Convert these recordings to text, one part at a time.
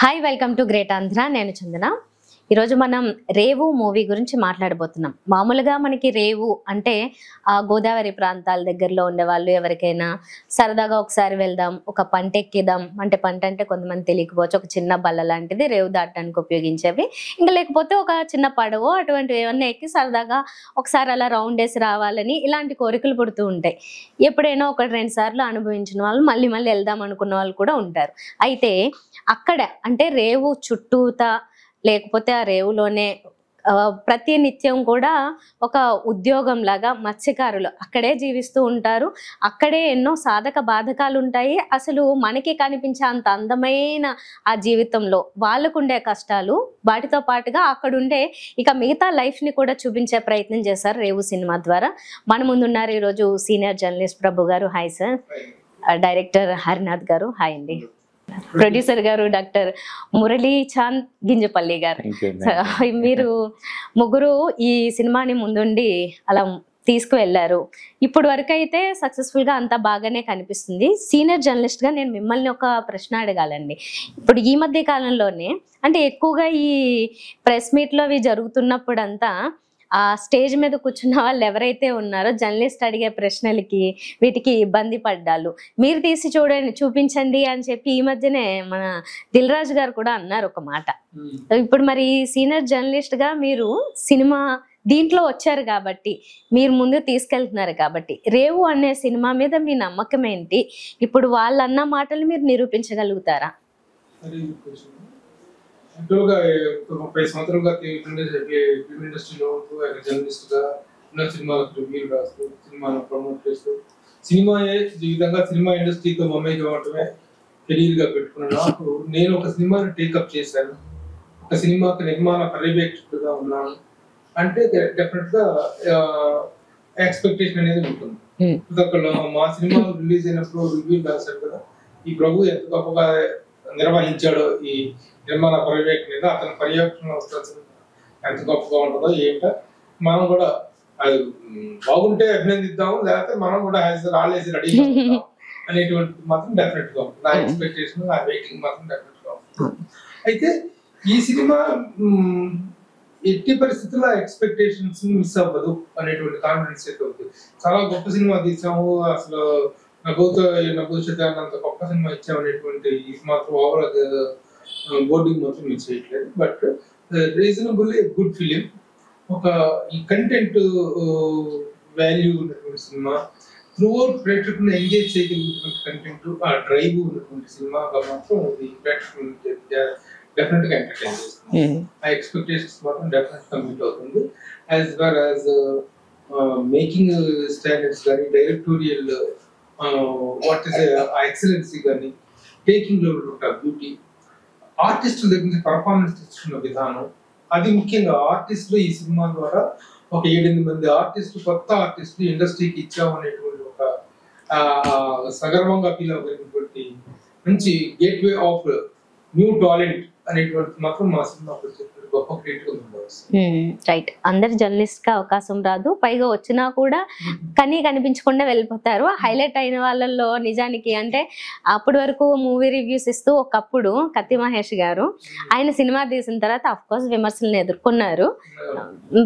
Hi welcome to great Andhra. నేను చందన. ఈరోజు మనం రేవు మూవీ గురించి మాట్లాడబోతున్నాం. మామూలుగా మనకి రేవు అంటే ఆ గోదావరి ప్రాంతాల దగ్గరలో ఉండేవాళ్ళు ఎవరికైనా సరదాగా ఒకసారి వెళ్దాం, ఒక పంట ఎక్కిద్దాం అంటే పంట అంటే కొంతమంది తెలియకపోవచ్చు, ఒక చిన్న బల్ల లాంటిది రేవు దాటడానికి ఉపయోగించేవి. ఇంకా లేకపోతే ఒక చిన్న పడవ అటువంటివి ఏమన్నా ఎక్కి సరదాగా ఒకసారి అలా రౌండ్ వేసి రావాలని ఇలాంటి కోరికలు పుడుతూ ఉంటాయి. ఎప్పుడైనా ఒకటి రెండు సార్లు అనుభవించిన వాళ్ళు మళ్ళీ మళ్ళీ వెళ్దాం అనుకున్న వాళ్ళు కూడా ఉంటారు. అయితే అక్కడ అంటే రేవు చుట్టూతా లేకపోతే ఆ రేవులోనే ప్రతి నిత్యం కూడా ఒక ఉద్యోగం లాగా మత్స్యకారులు అక్కడే జీవిస్తూ ఉంటారు. అక్కడే ఎన్నో సాధక బాధకాలు ఉంటాయి. అసలు మనకి కనిపించే అంత అందమైన ఆ జీవితంలో వాళ్ళకుండే కష్టాలు వాటితో పాటుగా అక్కడుండే ఇక మిగతా లైఫ్ని కూడా చూపించే ప్రయత్నం చేశారు రేవు సినిమా ద్వారా. మన ముందున్నారు ఈరోజు సీనియర్ జర్నలిస్ట్ ప్రభు గారు. Hi sir. డైరెక్టర్ హరినాథ్ గారు. హాయ్ అండి. ప్రొడ్యూసర్ గారు డాక్టర్ మురళీ చాంద్ గింజపల్లి గారు. మీరు ముగ్గురు ఈ సినిమాని ముందుండి అలా తీసుకువెళ్ళారు. ఇప్పుడు వరకు అయితే సక్సెస్ఫుల్ గా అంతా బాగానే కనిపిస్తుంది. సీనియర్ జర్నలిస్ట్ గా నేను మిమ్మల్ని ఒక ప్రశ్న అడగాలండి. ఇప్పుడు ఈ మధ్య కాలంలోనే అంటే ఎక్కువగా ఈ ప్రెస్ మీట్ లో అవి జరుగుతున్నప్పుడు అంతా ఆ స్టేజ్ మీద కూర్చున్న వాళ్ళు ఎవరైతే ఉన్నారో జర్నలిస్ట్ అడిగే ప్రశ్నలకి వీటికి ఇబ్బంది పడ్డాలు, మీరు తీసి చూపించండి అని చెప్పి ఈ మధ్యనే మన దిల్ రాజు గారు కూడా అన్నారు ఒక మాట. ఇప్పుడు మరి సీనియర్ జర్నలిస్ట్ గా మీరు సినిమా దీంట్లో వచ్చారు కాబట్టి, మీరు ముందు తీసుకెళ్తున్నారు కాబట్టి, రేవు అనే సినిమా మీద మీ నమ్మకం ఏంటి? ఇప్పుడు వాళ్ళు అన్న మాటలు మీరు నిరూపించగలుగుతారా? యాక్చువల్గా 30 సంవత్సరాలుగా ఫిల్మ్ ఇండస్ట్రీలో ఉంటూ జర్నలిస్ట్గా ఉన్న సినిమాలకు రివ్యూలు రాస్తూ సినిమాను ప్రమోట్ చేస్తూ సినిమాయే జీవితంగా సినిమా ఇండస్ట్రీతో మమేకం అవటమే కెరీర్గా పెట్టుకున్న నాకు నేను ఒక సినిమాని టేకప్ చేశాను, ఒక సినిమాకి నిర్మాణ పర్యవేక్షకుడుగా ఉన్నాను అంటే డెఫినెట్గా ఎక్స్పెక్టేషన్ అనేది ఉంటుంది. మా సినిమా రిలీజ్ అయినప్పుడు రివ్యూలు రాశారు కదా, ఈ ప్రభు ఎంత గొప్పగా నిర్వహించాడో ఈ నిర్మాణ పర్యవేక్షణ, అతని పర్యవేక్షణ ఎంత గొప్పగా ఉంటుందో ఏంటో మనం కూడా అది బాగుంటే అభినందిద్దాము, లేకపోతే మనం కూడా రాలేసి రెడీ అనేటువంటి మాత్రం డెఫినెట్ గా ఉంటుంది. నా ఎక్స్పెక్టేషన్ నా వెయిటింగ్ మాత్రం డెఫినెట్ గా ఉంటుంది. అయితే ఈ సినిమా ఎట్టి పరిస్థితుల్లో ఎక్స్పెక్టేషన్స్ మిస్ అవ్వదు అనేటువంటి కాన్ఫిడెన్స్ అయితే ఉంది. చాలా గొప్ప సినిమా తీసాము, అసలు అంత గొప్ప సినిమా ఇచ్చామనేటువంటి మాత్రం ఓవరాల్ బోర్డింగ్ మాత్రం మిస్ చేయట్లేదు. బట్ రీజనబుల్ గుడ్ ఫిలిం, ఒక ఈ కంటెంట్ వాల్యూ ఉన్నటువంటి సినిమా, త్రూ అవుట్ ప్రేక్షకులను ఎంగేజ్ చేయగలిగినటువంటి కంటెంట్, ఆ డ్రైవ్ ఉన్నటువంటి సినిమాగా మాత్రం ఇది ప్రేక్షకులను డెఫినెట్ గా ఎంటర్టైన్ చేస్తుంది. ఆ ఎక్స్పెక్టేషన్స్ మాత్రం డెఫినెట్ గా మీట్ అవుతుంది. As well as making standards కానీ, డైరెక్టోరియల్ వాట్ ఈస్ ఎక్సలెన్సీ కానీ, టేకింగ్ లో బ్యూటీ, ఆర్టిస్టుల దగ్గర నుంచి పర్ఫార్మెన్స్ ఇస్తున్న విధానం, అది ముఖ్యంగా ఆర్టిస్టులు ఈ సినిమా ద్వారా ఒక 7-8 మంది ఆర్టిస్టులు, కొత్త ఆర్టిస్టులు ఇండస్ట్రీకి ఇచ్చామనేటువంటి ఒక సగర్వంగా ఫీల్ అవ్వగలిగినటువంటి మంచి గేట్వే ఆఫ్ న్యూ టాలెంట్ అనేటువంటి మాత్రం మా సినిమా గొప్ప క్రియేటివ్ ఉంది. రైట్. అందరు జర్నలిస్ట్ గా అవకాశం రాదు, పైగా వచ్చినా కూడా కనిపించకుండా వెళ్ళిపోతారు. హైలైట్ అయిన వాళ్ళల్లో నిజానికి అంటే అప్పటి వరకు మూవీ రివ్యూస్ ఇస్తూ ఒకప్పుడు కత్తి మహేష్ గారు ఆయన సినిమా తీసిన తర్వాత అఫ్ కోర్స్ విమర్శలను ఎదుర్కొన్నారు.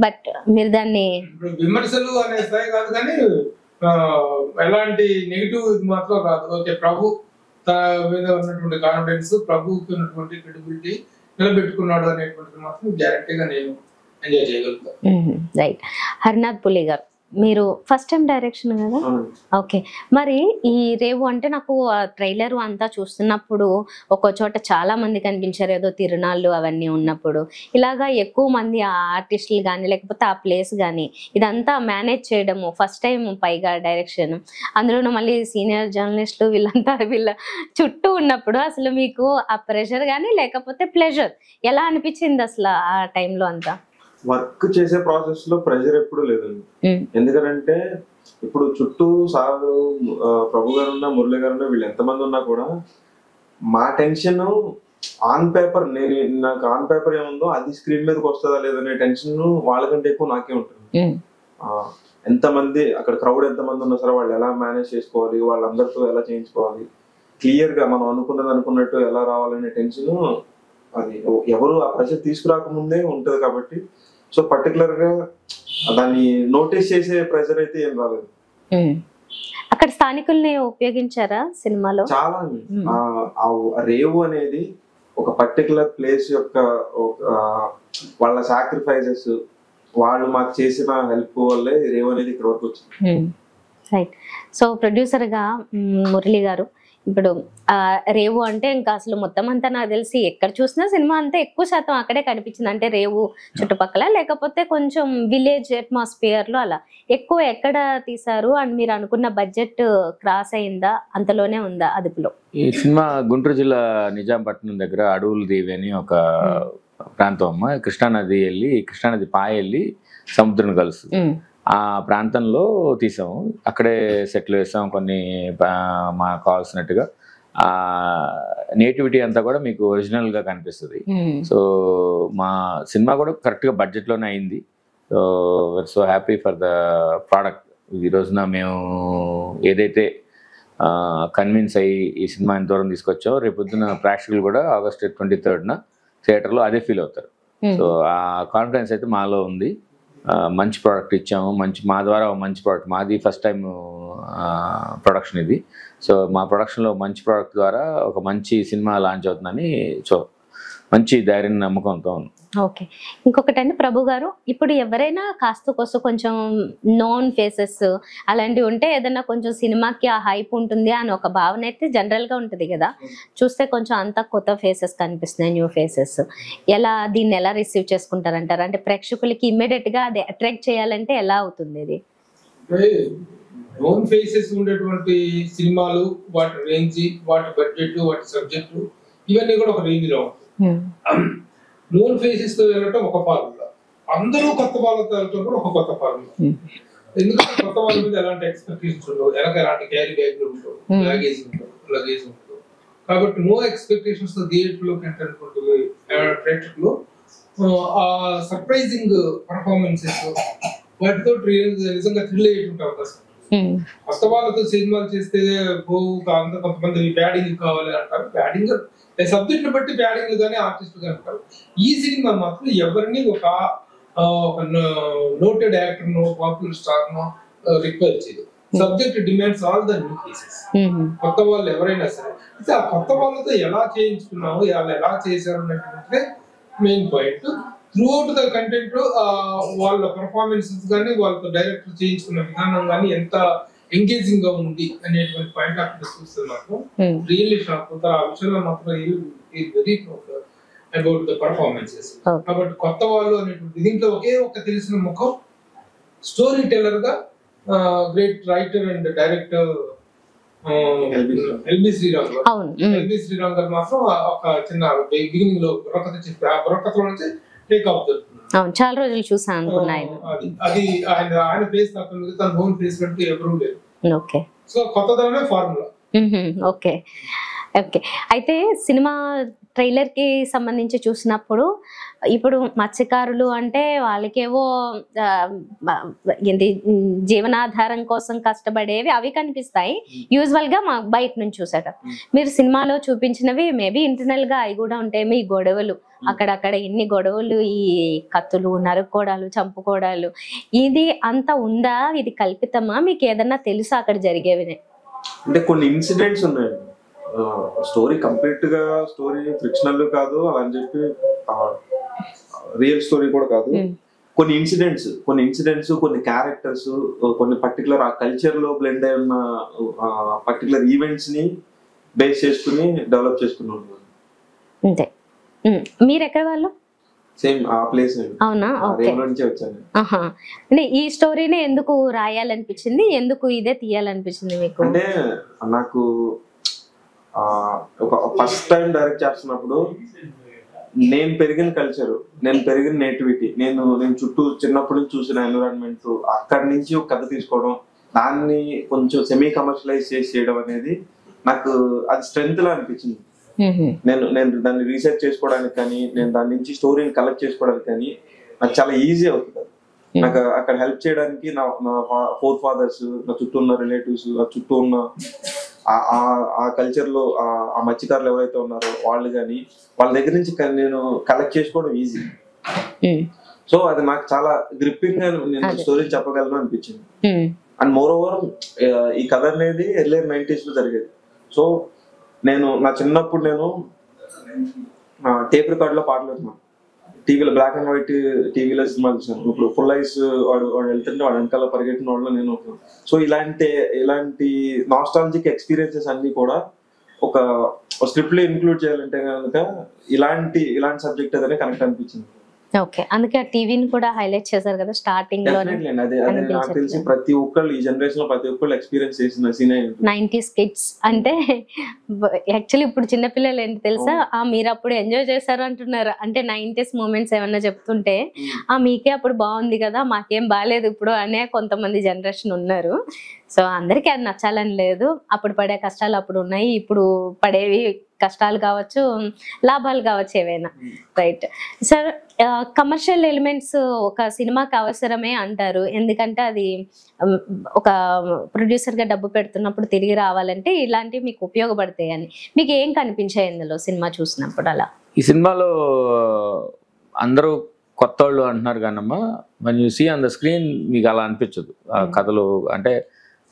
బట్ మీరు దాన్ని విమర్శలు అనే స్థాయి కాదు కానీ ఎలాంటి నెగిటివ్ మాత్రం రాదు. ఓకే, ప్రభు మీద ఉన్నటువంటి కాన్ఫిడెన్స్, ప్రభుకి ఉన్నటువంటి క్రెడిబిలిటీ నిలబెట్టుకున్నాడు అనేటువంటిది మాత్రం గ్యారంటీగా నేను ఎంజాయ్ చేయగలుగుతాను. రైట్. హరినాథ్ పులి గారు, మీరు ఫస్ట్ టైం డైరెక్షన్ కదా? ఓకే. మరి ఈ రేవు అంటే నాకు ట్రైలర్ అంతా చూస్తున్నప్పుడు ఒక చోట చాలా మంది కనిపించారు, ఏదో తిరునాళ్ళు అవన్నీ ఉన్నప్పుడు. ఇలాగా ఎక్కువ మంది ఆ ఆర్టిస్టులు కానీ లేకపోతే ఆ ప్లేస్ కానీ ఇదంతా మేనేజ్ చేయడము ఫస్ట్ టైం, పైగా డైరెక్షన్, అందులోనూ మళ్ళీ సీనియర్ జర్నలిస్టులు వీళ్ళ చుట్టూ ఉన్నప్పుడు అసలు మీకు ఆ ప్రెషర్ కానీ లేకపోతే ప్లెజర్ ఎలా అనిపించింది అసలు ఆ టైంలో అంతా? వర్క్ చేసే ప్రాసెస్ లో ప్రెషర్ ఎప్పుడు లేదండి. ఎందుకంటే ఇప్పుడు చుట్టూ సారు, ప్రభు గారు ఉన్నా, మురళి గారు ఉన్నా, వీళ్ళు ఎంతమంది ఉన్నా కూడా మా టెన్షన్ ఆన్ పేపర్, నాకు ఆన్ పేపర్ ఏముందో అది స్క్రీన్ మీదకి వస్తుందా లేదనే టెన్షన్ వాళ్ళకంటే ఎక్కువ నాకే ఉంటుంది. ఎంతమంది అక్కడ క్రౌడ్ ఎంతమంది ఉన్నా సరే వాళ్ళు ఎలా మేనేజ్ చేసుకోవాలి, వాళ్ళందరితో ఎలా చేయించుకోవాలి, క్లియర్ గా మనం అనుకున్నట్టు ఎలా రావాలనే టెన్షన్ అది ఎవరు ఆ ప్రెషర్ తీసుకురాకముందే ఉంటది కాబట్టి సో పర్టికులర్ గా దాన్ని నోటీస్ చేసే ప్రెషర్ అయితే ఏం రాలేదు. అక్కడ స్థానికుల్ని ఉపయోగించారా సినిమాలో? చాలా రేవు అనేది ఒక పర్టికులర్ ప్లేస్ యొక్క వాళ్ళ సాక్రిఫైసెస్, వాళ్ళు మాకు చేసిన హెల్ప్ వల్లే రేవు అనేది ఇక్కడ వరకు వచ్చింది. రైట్. సో ప్రొడ్యూసర్ గా మురళి గారు, ఇప్పుడు రేవు అంటే ఇంకా అసలు మొత్తం అంతా నాకు తెలిసి ఎక్కడ చూసినా సినిమా అంతా ఎక్కువ శాతం అక్కడే కనిపించింది. అంటే రేవు చుట్టుపక్కల, లేకపోతే కొంచెం విలేజ్ అట్మాస్ఫియర్ లో అలా ఎక్కువ ఎక్కడ తీసారు? అండ్ మీరు అనుకున్న బడ్జెట్ క్రాస్ అయిందా, అంతలోనే ఉందా అదుపులో? ఈ సినిమా గుంటూరు జిల్లా నిజాంపట్నం దగ్గర అడవుల దేవి అని ఒక ప్రాంతం అమ్మ. కృష్ణానది వెళ్ళి, కృష్ణానది పాయ వెళ్ళి సముద్రం కలుస్తుంది. ఆ ప్రాంతంలో తీసాము. అక్కడే సెటిల్ వేసాం కొన్ని మాకు కావాల్సినట్టుగా. ఆ నేటివిటీ అంతా కూడా మీకు ఒరిజినల్గా కనిపిస్తుంది. సో మా సినిమా కూడా కరెక్ట్గా బడ్జెట్లోనే అయింది. So we are so happy for the product. ఈ రోజున మేము ఏదైతే కన్విన్స్ అయ్యి ఈ సినిమా ఎంత దూరం తీసుకొచ్చామో, రేపొద్దున ప్రేక్షకులు కూడా ఆగస్ట్ 23rd థియేటర్లో అదే ఫీల్ అవుతారు. సో ఆ కాన్ఫిడెన్స్ అయితే మాలో ఉంది. మంచి ప్రోడక్ట్ ఇచ్చాము, మా ద్వారా మంచి ప్రోడక్ట్. మాది ఫస్ట్ టైం ప్రొడక్షన్ ఇది. సో మా ప్రొడక్షన్లో మంచి ప్రోడక్ట్ ద్వారా ఒక మంచి సినిమా లాంచ్ అవుతుందని మంచి ధైర్యం, నమ్మకంతో ఉంది. ఓకే. ఇంకొకటి అండి ప్రభు గారు, ఇప్పుడు ఎవరైనా కాస్త కొంచెం నోన్ ఫేసెస్ అలాంటివి ఉంటే ఏదైనా కొంచెం సినిమాకి ఆ హైప్ ఉంటుంది అని ఒక భావన అయితే జనరల్గా ఉంటుంది కదా. చూస్తే కొంచెం అంతా కొత్త ఫేసెస్ కనిపిస్తున్నాయి, న్యూ ఫేసెస్. దీన్ని ఎలా రిసీవ్ చేసుకుంటారంటారు? అంటే ప్రేక్షకులకి ఇమ్మీడియట్గా అది అట్రాక్ట్ చేయాలంటే ఎలా అవుతుంది ఇది? నోన్ ఫేసెస్ ఉండేటువంటి సినిమాలు, వాటి రేంజ్, వాటి బడ్జెట్, వాటి సబ్జెక్టు ఇవన్నీ కూడా ఒక రేంజ్ లో ఉంటాయి. నోన్ ఫేసెస్ తో వెళ్ళటం ఒక ఫార్ములా, అందరూ కొత్త వాళ్ళతో వెళ్ళటం కూడా ఒక కొత్త ఫార్ములా. ఎందుకంటే కొత్త వాళ్ళ మీద ఎలాంటి ఎక్స్పెక్టేషన్స్ ఉండవు, ఎలాంటి క్యారీ బ్యాగ్ ఉండవు, లగేజ్ ఉండదు. కాబట్టి నో ఎక్స్పెక్టేషన్స్ తో థియేటర్లోకి ఎంటర్ అనుకుంటుంది ప్రేక్షకులు. ఆ సర్ప్రైజింగ్ పర్ఫార్మెన్సెస్ వాటితో నిజంగా థ్రిల్ అయ్యేటువంటి అవకాశం. కొత్త వాళ్ళతో సినిమాలు చేస్తే కొంతమంది బ్యాడింగ్ కావాలి అంటారు. బ్యాడింగ్ సబ్జెక్ట్ బట్టి బ్యాడింగ్ కానీ ఆర్టిస్ట్ కానీ అంటారు. ఈ సినిమా మాత్రం ఎవరిని ఒక noted actor no, popular star no require చేయదు. Subject demands all the new faces. కొత్త వాళ్ళు ఎవరైనా సరే అయితే ఆ కొత్త వాళ్ళతో ఎలా చేయించుకున్నాము, వాళ్ళు ఎలా చేశారు అనేటువంటి main point. Throughout the content వాళ్ళ పర్ఫార్మెన్సెస్ కానీ, వాళ్ళతో డైరెక్టర్ చేయించుకున్న విధానం కానీ ఎంత ఎంగేజింగ్ గా ఉంది అనేటువంటి పాయింట్ అక్కడ చూస్తే మాత్రం రియల్లీ షాక్ అవుతారు. ఆ విషయంలో మాత్రం very proud about the performances. కాబట్టి కొత్త వాళ్ళు అనేటువంటి దీంట్లో ఒకే ఒక తెలిసిన ముఖం, స్టోరీ టెల్లర్ గా great writer and director LB Sriram garu మాత్రం ఒక చిన్న బిగినింగ్ లో బుర్రకథ చెప్పి ఆ బుర్రకథలో నుంచి టేక్ ఆఫ్ జరుగుతుంది. చాలా రోజులు చూసాను అది ఆయన ఫేస్ తప్ప తన ఓన్ ఫేస్ కంటే ఎవరూ లేదు. ఓకే. సో కొత్తదనమే ఫార్ములా. ఓకే. ఓకే. అయితే సినిమా ట్రైలర్ కి సంబంధించి చూసినప్పుడు ఇప్పుడు మత్స్యకారులు అంటే వాళ్ళకేవో ఏంటి జీవనాధారం కోసం కష్టపడేవి అవి కనిపిస్తాయి యూజువల్ గా మాకు బయట నుంచి చూసాక. మీరు సినిమాలో చూపించినవి మేబీ ఇంటర్నల్ గా అవి కూడా ఉంటాయి. మీ గొడవలు అక్కడక్కడ ఎన్ని గొడవలు, ఈ కత్తులు, నరుక్కోడాలు, చంపుకోడాలు, ఇది అంత ఉందా? ఇది కల్పితమా? మీకు ఏదన్నా తెలుసా అక్కడ జరిగేవి? అంటే కొన్ని ఇన్సిడెంట్స్ ఉన్నాయి. స్టోరీ కంప్లీట్ గా స్టోరీ ఫ్రిక్షనల్ కాదు అలా అని చెప్పి రియల్ స్టోరీ కూడా కాదు. కొన్ని ఇన్సిడెంట్స్ కొన్ని క్యారెక్టర్స్, కొన్ని పర్టికులర్ ఆ కల్చర్ లో బ్లెండ్ అయి ఉన్న పర్టికులర్ ఈవెంట్స్ ని బేస్ చేసుకుని డెవలప్ చేసుకున్నాం. అంతే. మీరు ఎక్కడ వాళ్ళు? సేమ్ ఆ ప్లేస్. అవునా? నుంచి వచ్చాను. అంటే ఈ స్టోరీనే ఎందుకు రాయాలనిపించింది, ఎందుకు ఇదే తీయాలనిపించింది మీకు? అంటే నాకు ఒక ఫస్ట్ టైం డైరెక్ట్ చేస్తున్నప్పుడు నేను పెరిగిన కల్చర్, నేను పెరిగిన నేటివిటీ, నేను చుట్టూ చిన్నప్పటి నుంచి చూసిన ఎన్విరాన్మెంట్, అక్కడి నుంచి ఒక కథ తీసుకోవడం, దాన్ని కొంచెం సెమీ కమర్షియలైజ్ చేసి చేయడం అనేది నాకు అది స్ట్రెంగ్త్ లా అనిపించింది. నేను దాన్ని రీసెర్చ్ చేసుకోవడానికి కానీ, నేను దాని నుంచి స్టోరీని కలెక్ట్ చేసుకోవడానికి కానీ నాకు చాలా ఈజీ అవుతుంది. నాకు అక్కడ హెల్ప్ చేయడానికి నా ఫోర్ ఫాదర్స్, నా చుట్టూ ఉన్న రిలేటివ్స్, నా చుట్టూ ఉన్న ఆ కల్చర్ లో ఆ మత్స్యకారులు ఎవరైతే ఉన్నారో వాళ్ళు కానీ వాళ్ళ దగ్గర నుంచి నేను కలెక్ట్ చేసుకోవడం ఈజీ. సో అది నాకు చాలా గ్రిప్పింగ్ గా నేను స్టోరీ చెప్పగలను అనిపించింది. అండ్ మోర్ ఓవర్ ఈ కథ అనేది ఎర్లియర్ 90s లో జరిగేది. సో నా చిన్నప్పుడు నేను టేప్ రికార్డ్ లో పాటలు విన్నాను, టీవీలో బ్లాక్ అండ్ వైట్ టీవీలో సినిమా చూసాను. ఇప్పుడు ఫుల్ ఐస్ వాడు వెళ్తుంటే వాడు వెనకాల పరిగెట్టిన వాళ్ళు నేను. సో ఇలాంటి నాస్టాలజిక్ ఎక్స్పీరియన్సెస్ అన్ని కూడా ఒక స్క్రిప్ట్ లో ఇంక్లూడ్ చేయాలంటే కనుక ఇలాంటి సబ్జెక్ట్ అదే కనెక్ట్ అనిపించింది. ఓకే, అందుకే ఆ టీవీని కూడా హైలైట్ చేశారు కదా స్టార్టింగ్ లో. అదే నాకు తెలిసి ప్రతి ఒక్కళ్ళు ఈ జనరేషన్ లో ప్రతి ఒక్కళ్ళు ఎక్స్పీరియన్స్ చేసిన సీన్ 90s కిడ్స్ అంటే యాక్చువల్లీ ఇప్పుడు చిన్నపిల్లలు ఏంటి తెలుసా, మీరు అప్పుడు ఎంజాయ్ చేశారు అంటున్నారు. అంటే 90s మూమెంట్స్ ఏమన్నా చెప్తుంటే మీకే అప్పుడు బాగుంది కదా, మాకేం బాగాలేదు ఇప్పుడు అనే కొంతమంది జనరేషన్ ఉన్నారు. సో అందరికీ అది నచ్చాలని లేదు. అప్పుడు పడే కష్టాలు అప్పుడు ఉన్నాయి, ఇప్పుడు పడేవి కష్టాలు కావచ్చు, లాభాలు కావచ్చు, ఏవైనా. రైట్ సార్, కమర్షియల్ ఎలిమెంట్స్ ఒక సినిమాకి అవసరమే అంటారు. ఎందుకంటే అది ఒక ప్రొడ్యూసర్గా డబ్బు పెడుతున్నప్పుడు తిరిగి రావాలంటే ఇలాంటివి మీకు ఉపయోగపడతాయి అని మీకు ఏం కనిపించాయి ఇందులో సినిమా చూసినప్పుడు? అలా ఈ సినిమాలో అందరూ కొత్త వాళ్ళు అంటున్నారు కానమ్మా, when you see on the screen మీకు అలా అనిపించదు. ఆ కథలో అంటే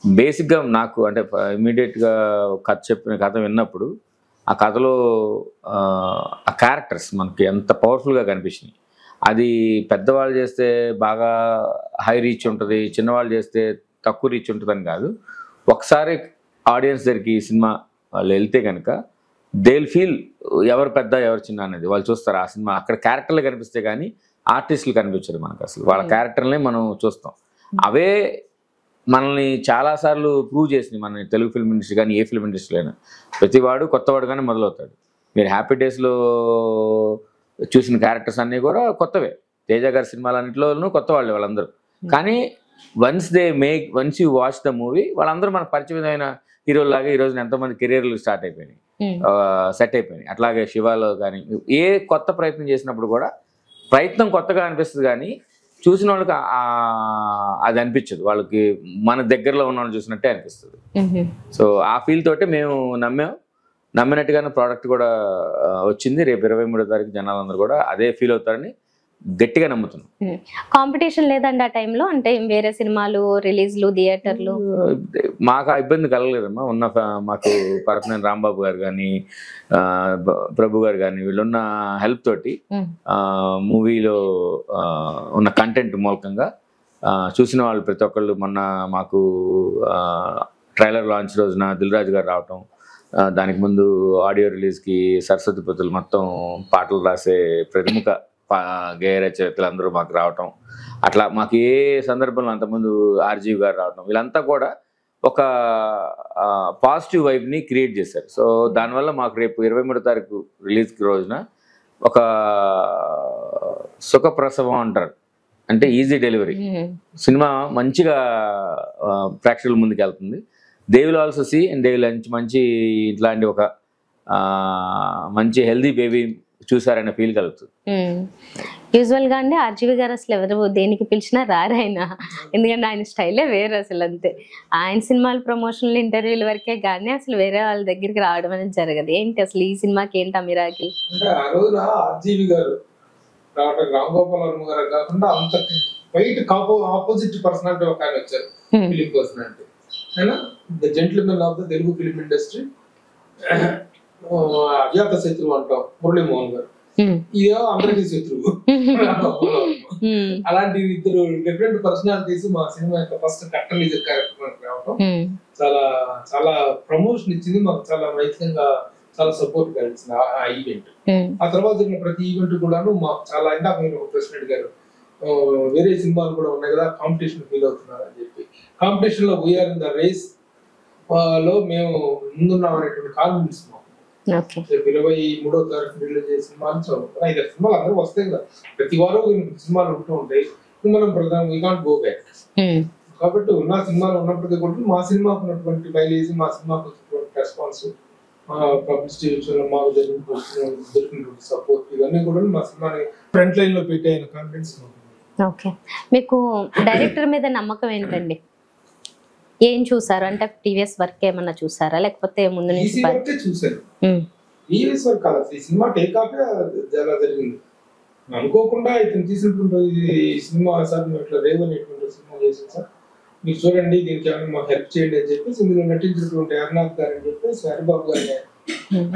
బేసిక్గా నాకు అంటే ఇమీడియట్గా కథ విన్నప్పుడు ఆ కథలో ఆ క్యారెక్టర్స్ మనకి ఎంత పవర్ఫుల్గా కనిపించినాయి. అది పెద్దవాళ్ళు చేస్తే బాగా హై రీచ్ ఉంటుంది, చిన్నవాళ్ళు చేస్తే తక్కువ రీచ్ ఉంటుందని కాదు. ఒకసారి ఆడియన్స్ దగ్గరికి ఈ సినిమా వాళ్ళు వెళ్తే కనుక దే విల్ ఫీల్ ఎవరు పెద్ద ఎవరు చిన్న అనేది వాళ్ళు చూస్తారు. ఆ సినిమా అక్కడ క్యారెక్టర్లు కనిపిస్తే కానీ ఆర్టిస్టులు కనిపించరు మనకు. అసలు వాళ్ళ క్యారెక్టర్లనే మనం చూస్తాం. అవే మనల్ని చాలాసార్లు ప్రూవ్ చేసినాయి. మన తెలుగు ఫిల్మ్ ఇండస్ట్రీ కానీ ఏ ఫిల్మ్ ఇండస్ట్రీలో అయినా ప్రతివాడు కొత్తవాడుగానే మొదలవుతాడు. మీరు హ్యాపీ డేస్లో చూసిన క్యారెక్టర్స్ అన్నీ కూడా కొత్తవే. తేజ గారి సినిమాలన్నింటిలోనూ కొత్త వాళ్ళే వాళ్ళందరూ. కానీ once you watch the movie వాళ్ళందరూ మనకు పరిచయమైన హీరోలాగా ఈ రోజున ఎంతోమంది కెరీర్లు స్టార్ట్ అయిపోయినాయి, సెట్ అయిపోయినాయి. అట్లాగే శివాలో కానీ ఏ కొత్త ప్రయత్నం చేసినప్పుడు కూడా ప్రయత్నం కొత్తగా అనిపిస్తుంది కానీ చూసిన వాళ్ళకి అది అనిపించదు. వాళ్ళకి మన దగ్గరలో ఉన్న వాళ్ళు చూసినట్టే అనిపిస్తుంది. సో ఆ ఫీల్ తోటే మేము నమ్మినట్టుగానే ప్రోడక్ట్ కూడా వచ్చింది. రేపు 23వ తారీఖు జనాలందరూ కూడా అదే ఫీల్ అవుతారని గట్టిగా నమ్ముతున్నాం. కాంపిటీషన్ లేదండి ఆ టైంలో? అంటే వేరే సినిమాలు రిలీజ్లు థియేటర్లు మాకు ఆ ఇబ్బంది కలగలేదమ్మా. మాకు పరపనేని రాంబాబు గారు కానీ ప్రభు గారు కానీ వీళ్ళున్న హెల్ప్ తోటి మూవీలో ఉన్న కంటెంట్ మూలకంగా చూసిన వాళ్ళు ప్రతి ఒక్కళ్ళు మొన్న మాకు ట్రైలర్ లాంచ్ రోజున దిల్ రాజు గారు రావటం, దానికి ముందు ఆడియో రిలీజ్కి సరస్వతి పుత్రులు మొత్తం పాటలు రాసే ప్రముఖ గేయ రచయితలు అందరూ మాకు రావటం, అట్లా మాకు ఏ సందర్భంలో అంతకుముందు ఆర్జీవి గారు రావటం, వీళ్ళంతా కూడా ఒక పాజిటివ్ వైబ్ని క్రియేట్ చేశారు. సో దానివల్ల మాకు రేపు 23వ తారీఖు రిలీజ్కి రోజున ఒక సుఖప్రసవం అంటారు, అంటే ఈజీ డెలివరీ సినిమా మంచిగా ప్రేక్షకుల ముందుకు వెళ్తుంది. They will also see and they will మంచి ఇట్లాంటి ఒక మంచి హెల్దీ బేబీ చూసారనే ఫీల్ కలుగుతుంది. యూజువల్గా అండి ఆర్జీవి గారు అసలు ఎవరు దేనికి పిలిచినా రారాయన, ఎందుకంటే ఆయన స్టైలే వేరు అసలు. అంతే, ఆయన సినిమాల ప్రమోషన్లు ఇంటర్వ్యూల వరకే కానీ అసలు వేరే వాళ్ళ దగ్గరికి రావడం అనేది జరగదు. ఏంటి అసలు ఈ సినిమాకి ఏంటి మిరాకిల్? అంటే ఆ రోజున ఆర్జీవి గారు రామ్ గోపాల్ వర్మ గారు కాకుండా అంత వైట్ ఆపోజిట్ పర్సనాలిటీ ఒక ఆయన వచ్చారు, film personality. The gentleman of the Telugu film industry, అజాత శత్రువు అంటాం మురళీమోహన్ గారు, ఇదో అందరికీ శత్రువు. అలాంటి ఇద్దరు డిఫరెంట్ పర్సనాలిటీస్ మా సినిమా యొక్క ఫస్ట్ కట్టలీజర్ కార్యక్రమానికి రావటం చాలా చాలా ప్రమోషన్ ఇచ్చింది మాకు, చాలా నైతికంగా చాలా సపోర్ట్ కలిగించింది ఆ ఈవెంట్. ఆ తర్వాత జరిగిన ప్రతి ఈవెంట్ కూడాను మాకు చాలా, ఇంకా మీరు ప్రెసిడెంట్ గారు వేరే సినిమాలు కూడా ఉన్నాయి కదా కాంపిటీషన్ ఫీల్ అవుతున్నారు అని చెప్పి, కాంపిటీషన్ లో వీఆర్ ఇన్ ద రేస్ లో మేము ముందున్నాం అనేటువంటి కాన్ఫిడెన్స్ మాకు. 23వ తారీఖు రిలీజ్ చేసే సినిమాలు 5 సినిమాలు అందరూ వస్తాయి కదా, ప్రతి వారం సినిమాలు ఉంటూ ఉంటాయి. మనం ప్రధాన వీ కాంట్ గో బ్యాక్. కాబట్టి ఉన్న సినిమాలు ఉన్నప్పటికీ కూడా మా సినిమాకు ఉన్నటువంటి మైలేజ్, మా సినిమాకు వచ్చినటువంటి రెస్పాన్స్, పబ్లిసిటీ విషయంలో మాకు దొరికినటువంటి సపోర్ట్, ఇవన్నీ కూడా మా సినిమాని ఫ్రంట్ లైన్ లో పెట్టే కాన్ఫిడెన్స్. ఓకే, మీకు డైరెక్టర్ మీద నమ్మకం ఏంటండి? ఏం చూసారు అంటే టీవీఎస్ వర్క్ ఏమన్నా చూసారా లేకపోతే ముందు నుంచి చూసారు? టీవీఎస్ వర్క్ కాదు, ఈ సినిమా టేక్ ఆఫ్ చాలా జరిగింది. అనుకోకుండా ఇతను తీసినటువంటి ఈ సినిమా సార్ మేము ఇట్లా రేవ్ అనేటువంటి సినిమా చేసాం సార్, మీరు చూడండి దీనికి ఏమైనా మాకు హెల్ప్ చేయండి అని చెప్పేసి ఇందులో నటించినటువంటి హరినాథ్ గారు అని చెప్పేసి హరిబాబు గారు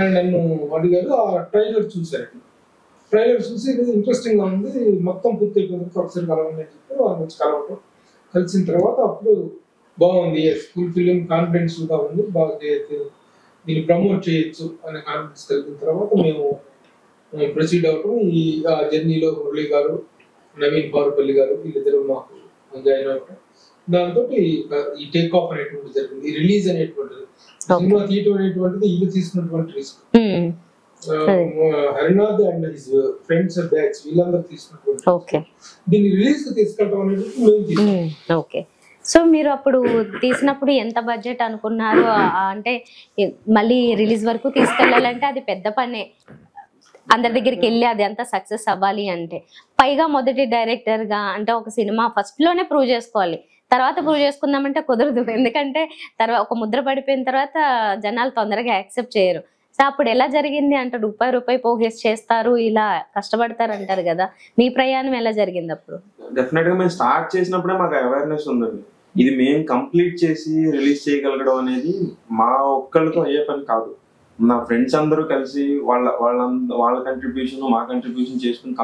అని నన్ను అడిగారు. ఆ ట్రైలర్ చూసారు. ట్రైలర్ చూసి ఇంట్రెస్టింగ్ గా ఉంది, మొత్తం పూర్తి అయిపోయింది, ఒకసారి కలవండి అని చెప్పి వాళ్ళ నుంచి కలవటం, కలిసిన తర్వాత అప్పుడు బాగుంది, స్కూల్ ఫిలిం కాన్ఫిడెన్స్ గా ఉంది, బాగా దీన్ని ప్రమోట్ చేయొచ్చు అనే కాన్ఫిడెన్స్ కలిగిన తర్వాత మేము ప్రొసీడ్ అవటం. ఈ జర్నీలో మురళి గారు, నవీన్ పారుపల్లి గారు వీళ్ళిద్దరు మాకు జాయిన్ అవటం, దాంతో ఈ టేక్ ఆఫ్ అనేటువంటి జరిగింది. ఈ రిలీజ్ అనేటువంటిది, సినిమా తీయటం అనేటువంటిది ఇల్లు తీసుకున్నటువంటి risk. Harinath and his friends batch వీళ్ళందరూ తీసుకున్నటువంటి దీన్ని రిలీజ్ కి తీసుకెళ్ళడం అనేది మేము తీసుకున్నాం. ఓకే, సో మీరు అప్పుడు తీసినప్పుడు ఎంత బడ్జెట్ అనుకున్నారు? అంటే మళ్ళీ రిలీజ్ వరకు తీసుకెళ్ళాలంటే అది పెద్ద పనే, అందరి దగ్గరికి వెళ్ళి అది అంతా సక్సెస్ అవ్వాలి అంటే. పైగా మొదటి డైరెక్టర్ గా అంటే ఒక సినిమా ఫస్ట్ లోనే ప్రూవ్ చేసుకోవాలి, తర్వాత ప్రూవ్ చేసుకుందామంటే కుదరదు. ఎందుకంటే తర్వాత ఒక ముద్ర పడిపోయిన తర్వాత జనాలు తొందరగా యాక్సెప్ట్ చేయరు. సో అప్పుడు ఎలా జరిగింది అంటే రూపాయి పోగేసి చేస్తారు, ఇలా కష్టపడతారు అంటారు కదా, మీ ప్రయాణం ఎలా జరిగింది అప్పుడు? డెఫినెట్ గా మేము స్టార్ట్ చేసినప్పుడే మాకు అవేర్నెస్ ఉందండి. ఇది మేము కంప్లీట్ చేసి రిలీజ్ చేయగలగడం అనేది మా ఒక్కళ్ళతో అయ్యే పని కాదు. నా ఫ్రెండ్స్ అందరూ కలిసి వాళ్ళ కంట్రిబ్యూషన్ మా కంట్రిబ్యూషన్ చేసుకుని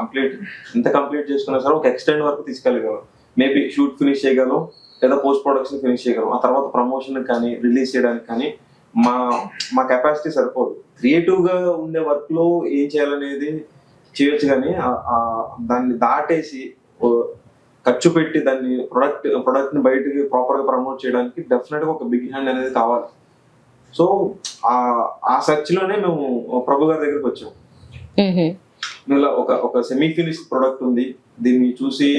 ఎంత కంప్లీట్ చేసుకున్నా సరే ఒక ఎక్స్టెండ్ వరకు తీసుకెళ్ళగలం. మేబీ షూట్ ఫినిష్ చేయగలం, లేదా పోస్ట్ ప్రొడక్షన్ ఫినిష్ చేయగలం. ఆ తర్వాత ప్రమోషన్ కానీ రిలీజ్ చేయడానికి కానీ మా కెపాసిటీ సరిపోదు. క్రియేటివ్ గా ఉండే వర్క్ లో ఏం చేయాలనేది చేయొచ్చు, కానీ దాన్ని దాటేసి ఖర్చు పెట్టి దాన్ని ప్రొడక్ట్ ని బయటకి ప్రాపర్ గా ప్రమోట్ చేయడానికి డెఫినెట్ గా ఒక బిగ్ హ్యాండ్ అనేది కావాలి. సో ఆ సర్చ్ లోనే మేము ప్రభు గారి దగ్గరికి వచ్చాము. ఇలా ఒక సెమీ ఫినిష్ ప్రొడక్ట్ ఉంది, దీన్ని చూసి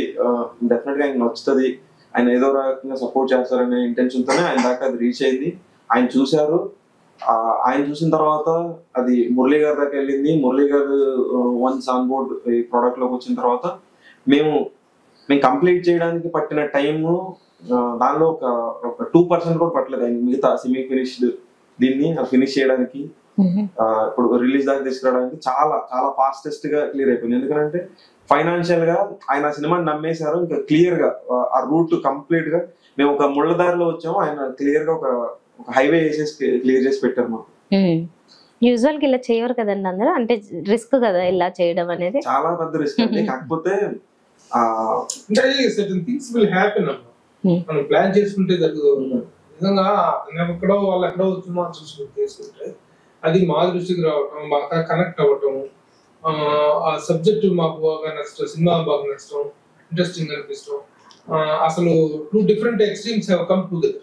డెఫినెట్ గా ఆయన నచ్చుతుంది, ఆయన ఏదో రకంగా సపోర్ట్ చేస్తారనే ఇంటెన్షన్ తోనే ఆయన దాకా అది రీచ్ అయింది. ఆయన చూశారు, ఆయన చూసిన తర్వాత అది మురళి గారి దాకా వెళ్ళింది. మురళి గారు వన్స్ ఆన్ బోర్డ్ ఈ ప్రోడక్ట్ లోకి వచ్చిన తర్వాత మేము కంప్లీట్ చేయడానికి పట్టిన టైము దానిలో ఒక 2% కూడా పట్టలేదు. ఆయన మిగతా సెమీ ఫినిష్డ్ దీన్ని ఫినిష్ చేయడానికి, ఇప్పుడు రిలీజ్ దాకా తీసుకురావడానికి చాలా చాలా ఫాస్టెస్ట్ గా క్లియర్ అయిపోయింది. ఎందుకంటే ఫైనాన్షియల్ గా ఆయన సినిమాని నమ్మేశారు. ఇంకా క్లియర్ గా ఆ రూట్ కంప్లీట్ గా మేము ఒక ముళ్ళదారిలో వచ్చాము, ఆయన క్లియర్ గా ఒక హైవే వేసేసి క్లియర్ చేసి పెట్టారు మాకు. యూజువల్ గా ఇలా చేయరు కదండి అందరూ, అంటే రిస్క్ కదా ఇలా చేయడం అనేది, చాలా పెద్ద రిస్క్ అండి. కాకపోతే మనం ప్లాన్ చేసుకుంటే జరుగుతుంది. నిజంగా ఎక్కడో వాళ్ళు ఎక్కడో సినిమా చూసుకుంటే అది మా దృష్టికి రావటం, బాగా కనెక్ట్ అవ్వటం, ఆ సబ్జెక్ట్ మాకు బాగా నచ్చడం, సినిమా బాగా నచ్చడం, ఇంట్రెస్టింగ్ అనిపిస్తాం. అసలు 2 different extremes have come together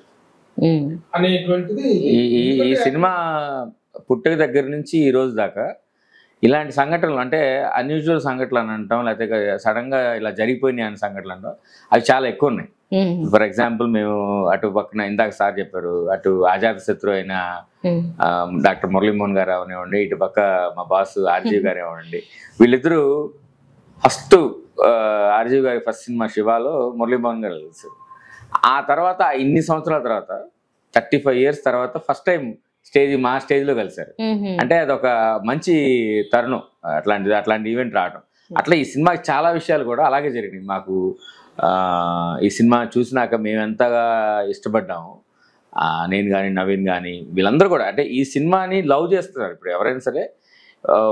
అనేటువంటిది ఈ సినిమా పుట్టుక దగ్గర నుంచి ఈ రోజు దాకా ఇలాంటి సంఘటనలు, అంటే అన్యూజువల్ సంఘటనలు అని అంటాం, లేకపోతే సడన్ గా ఇలా జరిగిపోయినాయి అనే సంఘటనలు అంటాం, అవి చాలా ఎక్కువ ఉన్నాయి. ఫర్ ఎగ్జాంపుల్ మేము అటు పక్కన ఇందాక సార్ చెప్పారు, అటు అజాత శత్రు అయిన డాక్టర్ మురళీమోహన్ గారు అవనివ్వండి, ఇటు పక్క మా బాస్ ఆర్జీవి గారు ఇవ్వండి, వీళ్ళిద్దరూ ఫస్ట్ ఆర్జీవి గారి ఫస్ట్ సినిమా శివాలో మురళీమోహన్ గారు తెలుసు. ఆ తర్వాత ఇన్ని సంవత్సరాల తర్వాత 35 years తర్వాత ఫస్ట్ టైం మా స్టేజ్ లో కలిసారు. అంటే అదొక మంచి తరుణం, అట్లాంటి ఈవెంట్ రావడం. అట్లా ఈ సినిమాకి చాలా విషయాలు కూడా అలాగే జరిగినాయి. మాకు ఈ సినిమా చూసినాక మేము ఎంతగా ఇష్టపడ్డాము, నేను కానీ నవీన్ కానీ వీళ్ళందరూ కూడా, అంటే ఈ సినిమాని లవ్ చేస్తున్నారు. ఇప్పుడు ఎవరైనా సరే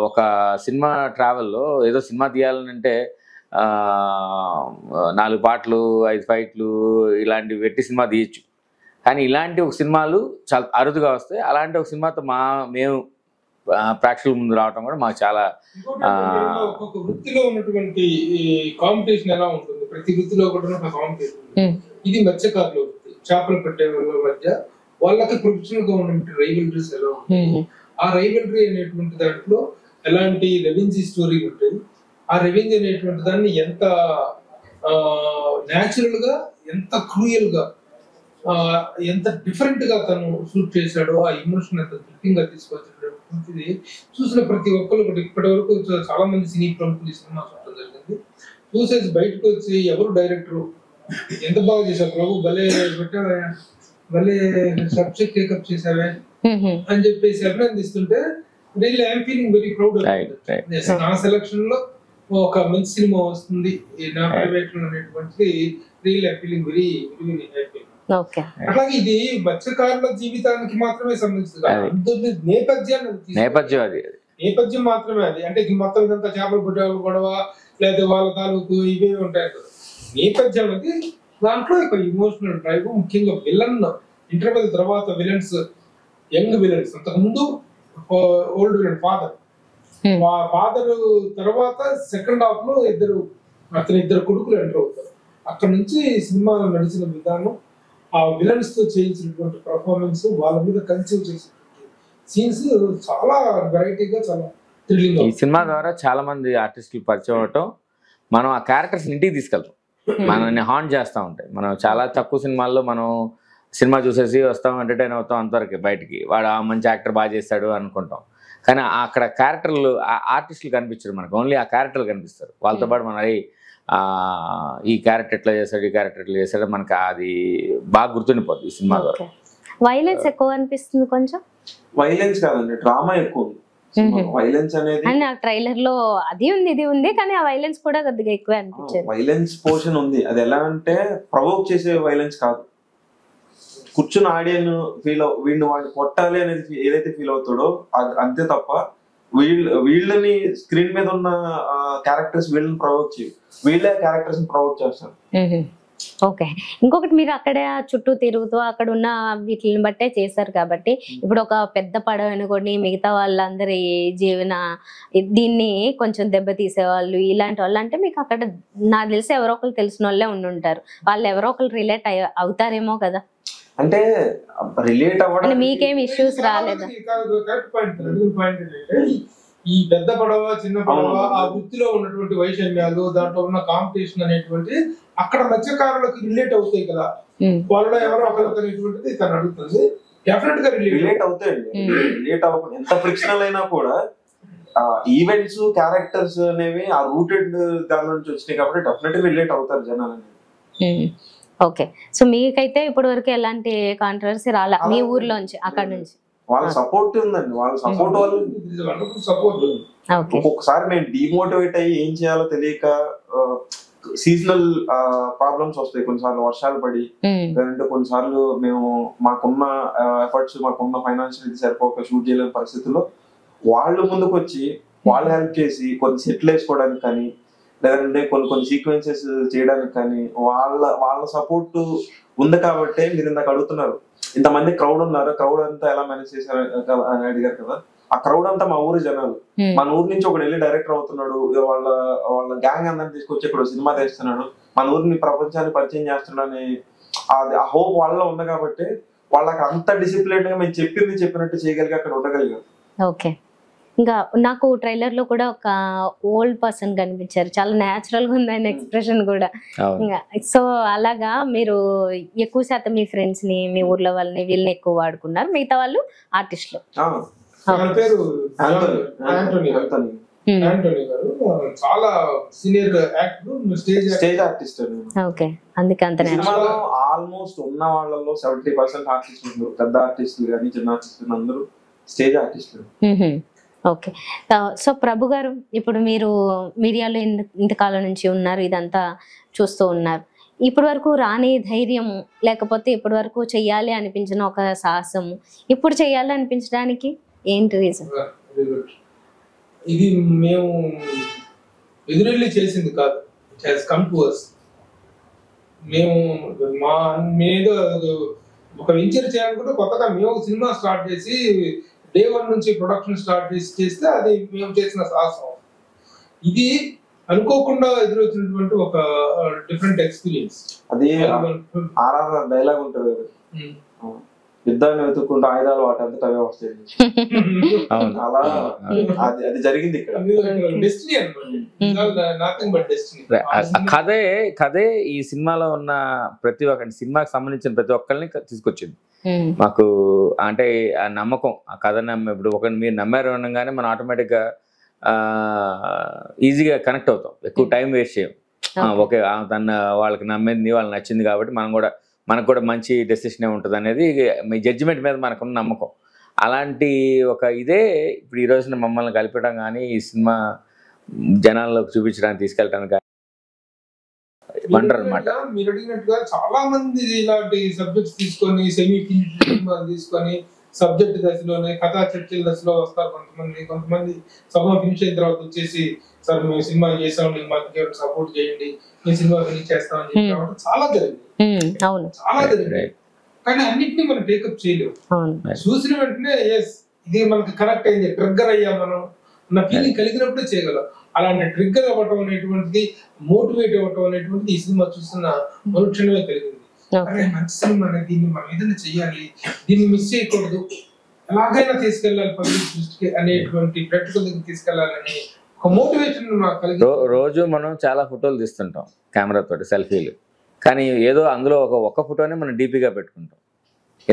ఒక సినిమా ట్రావెల్లో ఏదో సినిమా తీయాలంటే 4 పాటలు 5 ఫైట్లు ఇలాంటివి పెట్టి సినిమా తీయచ్చు. కానీ ఇలాంటి ఒక సినిమాలు చాలా అరుదుగా వస్తాయి. అలాంటి ఒక సినిమాతో మేము ప్రేక్షకుల ముందు రావడం కూడా మాకు చాలా ఒక్కొక్క వృత్తిలో ఉన్నటువంటి కాంపిటీషన్ ఎలా ఉంటుంది, ప్రతి వృత్తిలో కూడా కాంపిటీషన్. ఇది మత్స్యకారుల వృత్తి, చేపలు పట్టే వాళ్ళ మధ్య వాళ్ళకి ప్రొఫెషనల్ గా ఉన్నటువంటి రైవల్రీస్ ఎలా ఉంటుంది, ఆ రైవల్రీ అనేటువంటి దాంట్లో ఎలాంటి రెవెన్యూ స్టోరీ ఉంటుంది, ఆ రెవెన్యూ అనేటువంటి దాన్ని ఎంత న్యాచురల్ గా, ఎంత క్రూయల్ గా, ఎంత డిఫరెంట్ గా తను షూట్ చేశాడో, ఆ ఎమోషన్ ఎంత థ్రిల్లింగ్ గా తీసుకొచ్చినటువంటిది చూసిన ప్రతి ఒక్కరు కూడా ఇప్పటి వరకు చాలా మంది సినీ ప్రముఖులు ఈ సినిమా చూడటం జరిగింది. చూసేసి బయటకు వచ్చి ఎవరు డైరెక్టర్ ఎంత బాగా చేశారు ప్రభు, భలే పెట్టాడా, మళ్ళీ సబ్జెక్ట్ టేకప్ చేసావే అని చెప్పేసి అభినందిస్తుంటే really I'm feeling very proud. నా సెలక్షన్ లో ఒక మంచి సినిమా వస్తుంది నా ప్రైవేట్ లో అనేటువంటిది really I'm feeling very very very happy. అట్లాగే ఇది మత్స్యకారుల జీవితానికి మాత్రమే సంబంధించింది నేపథ్యం మాత్రమే అది. అంటే మొత్తం ఇదంతా చేపలు పుట్టేవాళ్ళు గొడవ లేదా వాళ్ళ తాలూకు ఇవే ఉంటాయి. నేపథ్యం అది దాంట్లో ఒక ఇమోషనల్ డ్రైవ్, ముఖ్యంగా విలన్ ఇంటర్వెల్ తర్వాత విలన్స్, యంగ్ విలన్స్, అంతకు ముందు ఓల్డ్ విలన్ ఫాదర్ తర్వాత సెకండ్ హాఫ్ లో ఇద్దరు కొడుకులు ఎంటర్ అవుతారు. అక్కడ నుంచి సినిమాలో నడిచిన విధానం, ఆ విలన్స్ తో చేయించినటువంటి పర్ఫార్మెన్స్, వాళ్ళ మీద కన్సీవ్ చేసినటువంటి సీన్స్ చాలా వెరైటీగా చాలా థ్రిల్లింగ్. ఈ సినిమా ద్వారా చాలా మంది ఆర్టిస్టులు పరిచయం అవటం, మనం ఆ క్యారెక్టర్స్ ఇంటికి తీసుకెళ్తాం, మనల్ని హాంట్ చేస్తూ ఉంటాయి. మనం చాలా తక్కువ సినిమాల్లో మనం సినిమా చూసేసి వస్తాం, ఎంటర్టైన్ అవుతాం, అంతవరకు బయటికి వాడు ఆ మంచి యాక్టర్ బాగా చేస్తాడు అనుకుంటాం. కానీ అక్కడ క్యారెక్టర్లు ఆర్టిస్టులు కనిపించరు మనకు, ఓన్లీ ఆ క్యారెక్టర్లు కనిపిస్తారు. వాళ్ళతో పాటు మన ఈ క్యారెక్టర్ ఎట్లా చేస్తాడు, ఈ క్యారెక్టర్ ఎట్లా చేస్తాడు, మనకి అది బాగా గుర్తుండిపోతుంది ఈ సినిమా ద్వారా. వైలెన్స్ ఎక్కువ అనిపిస్తుంది కొంచెం. వైలెన్స్ కాదండి, డ్రామా ఎక్కువ ఉంది. వైలెన్స్ అనేది ట్రైలర్ లో అది ఉంది ఇది ఉంది, కానీ ఆ వైలెన్స్ కూడా కొద్దిగా ఎక్కువ అనిపించింది. వైలెన్స్ పోర్షన్ ఉంది. అది ఎలా అంటే ప్రవోక్ చేసే వైలెన్స్ కాదు, కూర్చుని ఆడియన్ వీడిని వాడిని కొట్టాలి అనేది ఏదైతే ఫీల్ అవుతాడో అంతే తప్ప వీళ్ళని స్క్రీన్ మీద ఉన్న క్యారెక్టర్స్ వీళ్ళని ప్రవోక్ చేయు, వీళ్ళే క్యారెక్టర్స్ ని ప్రవోక్ చేస్తారు. ఓకే, ఇంకొకటి మీరు అక్కడ చుట్టూ తిరుగుతూ అక్కడ ఉన్న వీటిని బట్టే చేశారు కాబట్టి, ఇప్పుడు ఒక పెద్ద పడవ అనుకోండి, మిగతా వాళ్ళందరి జీవన దీన్ని కొంచెం దెబ్బతీసేవాళ్ళు ఇలాంటి వాళ్ళు, అంటే మీకు అక్కడ నాకు తెలిసి ఎవరో ఒకరు తెలిసిన వాళ్ళే ఉండుంటారు, వాళ్ళు ఎవరో ఒకరు రిలేట్ అవుతారేమో కదా. అంటే రిలేట్ అవ్వడం మీకేం ఇష్యూస్ రాలేదా? ఈ పెద్ద పడవ చిన్న పడవ ఆ వృత్తిలో ఉన్నటువంటి వైషమ్యాలు, దాంట్లో ఉన్న కాంపిటీషన్ అనేటువంటి అక్కడ మత్స్యకారులకు రిలేట్ అవుతాయి కదా, వాళ్ళలో ఎవరో ఒకరికి అనేటువంటిది తను అడుగుతుంది. డెఫినెట్ గా రిలేట్ అవుతాయండి. రిలేట్ అవ్వకుండా ఎంత ఫ్రిక్షనల్ అయినా కూడా ఈవెంట్స్ క్యారెక్టర్స్ అనేవి ఆ రూటెడ్ దాని నుంచి వచ్చినాయి కాబట్టి డెఫినెట్ గా రిలేట్ అవుతారు జనాలు. ఓకే, సో మీకైతే ఇప్పటి వరకు ఎలాంటి కాంట్రవర్సీ రాలా మీ ఊర్లోంచి అక్కడ నుంచి? వాళ్ళ సపోర్ట్ ఉందండి, వాళ్ళ సపోర్ట్ వల్ల సపోర్ట్. ఒక్కొక్కసారి మేము డిమోటివేట్ అయ్యి ఏం చేయాలో తెలియక సీజనల్ ప్రాబ్లమ్స్ వస్తాయి, కొన్నిసార్లు వర్షాలు పడి, లేదంటే కొన్నిసార్లు మేము మాకున్న ఎఫర్ట్స్ మాకున్న ఫైనాన్షియల్ ఇది సరిపోక షూట్ చేయలేని పరిస్థితుల్లో వాళ్ళు ముందుకు వచ్చి వాళ్ళు హెల్ప్ చేసి కొన్ని సెటిల్ వేసుకోవడానికి కానీ, లేదంటే కొన్ని సీక్వెన్సెస్ చేయడానికి కానీ వాళ్ళ సపోర్ట్ ఉంది కాబట్టి మీరు ఇందాక అడుగుతున్నారు ఇంతమంది క్రౌడ్ ఉన్నారు, క్రౌడ్ అంతా ఎలా మేనేజ్ చేశారు అని అడిగారు కదా. ఆ క్రౌడ్ అంతా మా ఊరి జనాలు. మన ఊరు నుంచి ఒకటి వెళ్ళి డైరెక్టర్ అవుతున్నాడు, వాళ్ళ గ్యాంగ్ అందరిని తీసుకొచ్చి ఇక్కడ సినిమా తీస్తున్నాడు, మన ఊరిని ప్రపంచాన్ని పరిచయం చేస్తున్నాడు అని ఆ హోప్ వాళ్ళలో ఉంది కాబట్టి వాళ్ళకి అంత డిసిప్లిన్ గా మేము చెప్పినట్టు చేయగలిగి అక్కడ ఉండగలిగాం. ఓకే, ఇంకా నాకు ట్రైలర్ లో కూడా ఒక ఓల్డ్ పర్సన్ కనిపించారు, చాలా న్యాచురల్ గా ఉంది ఆయన ఎక్స్ప్రెషన్ కూడా. సో అలాగా మీరు ఎక్కువ శాతం మీ ఫ్రెండ్స్ ని, మీ ఊర్లో వాళ్ళని వీళ్ళని ఎక్కువ వాడుకున్నారు, మిగతా వాళ్ళు ఆర్టిస్టులు. చాలా senior actor, stage artist. Okay, అందుకే అంత ఆల్మోస్ట్ ఉన్న వాళ్ళలో 70% ఆర్టిస్టులు, పెద్ద ఆర్టిస్టులు కానీ చిన్న ఆర్టిస్టులు అందరూ స్టేజ్ ఆర్టిస్టులు. ఓకే, సో ప్రభు గారు, ఇప్పుడు మీరు మీడియాలో ఇంతకాలం నుంచి ఉన్నారు, ఇదంతా చూస్తూ ఉన్నారు, ఇప్పటి వరకు రాని ధైర్యం లేకపోతే ఇప్పటి వరకు చెయ్యాలి అనిపించిన ఒక సాహసం ఇప్పుడు చెయ్యాలి అనిపించడానికి ఏంటి రీజన్? ఇది మేము ఎదురెళ్ళి చేసింది కాదు, it has come to us. మేము మా మీద ఒక వెంచర్ చేయాలనుకుంటే కొత్తగా మేము ఒక సినిమా స్టార్ట్ చేసి డే 1 నుంచి ప్రొడక్షన్ స్టార్ట్ చేస్తే అది మేము చేసిన సాహసం. ఇది అనుకోకుండా ఎదురొచ్చినటువంటి ఒక డిఫరెంట్ ఎక్స్పీరియన్స్. అది ఆర్ఆర్ డైలాగ్ ఉంటుంది కదా, యుద్ధాన్ని వెతుక్కుంటూ ఆయుధాలు వాటంతా అవే వస్తాయి. అలా అది జరిగింది ఇక్కడ. కథే ఈ సినిమాలో ఉన్న ప్రతి ఒక్క సినిమాకి సంబంధించిన ప్రతి ఒక్కరిని తీసుకొచ్చింది మాకు. అంటే ఆ నమ్మకం, ఆ కథ ఇప్పుడు ఒకరిని మీరు నమ్మారు అనగానే మనం ఆటోమేటిక్గా ఈజీగా కనెక్ట్ అవుతాం, ఎక్కువ టైం వేస్ట్ చేయం. ఓకే, తన వాళ్ళకి నమ్మింది, వాళ్ళకి నచ్చింది కాబట్టి మనం కూడా మనకు కూడా మంచి డెసిషనే ఉంటుంది అనేది మీ జడ్జిమెంట్ మీద మనకున్న నమ్మకం. అలాంటి ఒక ఇదే ఇప్పుడు ఈ రోజున మమ్మల్ని కలిపడం కానీ ఈ సినిమా జనాల్లోకి చూపించడానికి తీసుకెళ్ళడానికి కానీ వండర్ అనమాట. మీరు అడిగినట్టుగా చాలా మంది ఇలాంటి సబ్జెక్ట్స్ తీసుకొని సెమీ ఫినిష్ తీసుకొని సబ్జెక్ట్ దశలోనే కథా చర్చల దశలో వస్తారు కొంతమంది సభ ఫినిష్ అయిన తర్వాత వచ్చేసి సార్ మేము సినిమా చేసాం, మాకు సపోర్ట్ చేయండి, మేము సినిమా ఫినిష్ చేస్తామని చెప్పి చాలా జరిగింది, చాలా జరిగింది. కానీ అన్నింటినీ మనం టేకప్ చేయలేము. చూసిన వెంటనే ఎస్ ఇది మనకి కనెక్ట్ అయింది, ట్రిగ్గర్ అయ్యాం మనం అన్న ఫీలింగ్ కలిగినప్పుడే చేయగలం. అలాంటి ట్రిగ్గర్ అవ్వటం అనేటువంటిది, మోటివేట్ అవ్వటం అనేటువంటిది ఈ సినిమా చూస్తున్న మరుక్షణమే కలిగింది. మంచి సినిమా అనేది దీన్ని మనం ఏదైనా చెయ్యాలి, దీన్ని మిస్ చేయకూడదు, ఎలాగైనా తీసుకెళ్ళాలి పబ్లిక్ దృష్టికి అనేటువంటి ప్రేక్షకుల దగ్గర తీసుకెళ్లాలని ఒక మోటివేషన్ నాకు కలిగింది. రోజు మనం చాలా ఫోటోలు తీస్తుంటాం కెమెరా తోటి, సెల్ఫీలు, కానీ ఏదో అందులో ఒక్క ఫోటోనే మనం డీపీగా పెట్టుకుంటాం.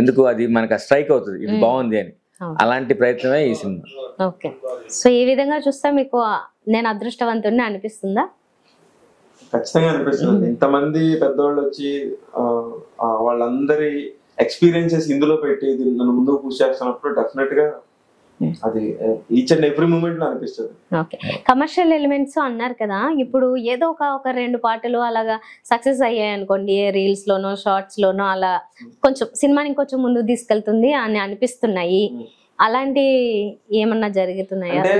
ఎందుకు అది మనకు స్ట్రైక్ అవుతుంది, ఇది బాగుంది అని. అలాంటి ప్రయత్నమే ఈ సినిమా. ఓకే, సో ఈ విధంగా చూస్తే మీకు నేను అదృష్టవంతుడిని అనిపిస్తుందా? ఖచ్చితంగా అనిపిస్తుంది. ఇంతమంది పెద్దవాళ్ళు వచ్చి వాళ్ళందరి ఎక్స్పీరియన్సెస్ ఇందులో పెట్టి నన్ను ముందుకు పుష్ చేస్తున్నప్పుడు డెఫినెట్ గా అది ఈచ్ అండ్ ఎవ్రీ మూమెంట్ లో అనిపిస్తుంది. ఓకే, కమర్షియల్ ఎలిమెంట్స్ అన్నారు కదా, ఇప్పుడు ఏదో ఒక 2 పాటలు అలాగా సక్సెస్ అయ్యాయి అనుకోండి, రీల్స్ లోనో షార్ట్స్ లోనో అలా కొంచెం సినిమాని కొంచెం ముందుకు తీసుకెళ్తుంది అని అనిపిస్తున్నాయి. అలాంటి ఏమన్నా జరుగుతున్నాయా? అంటే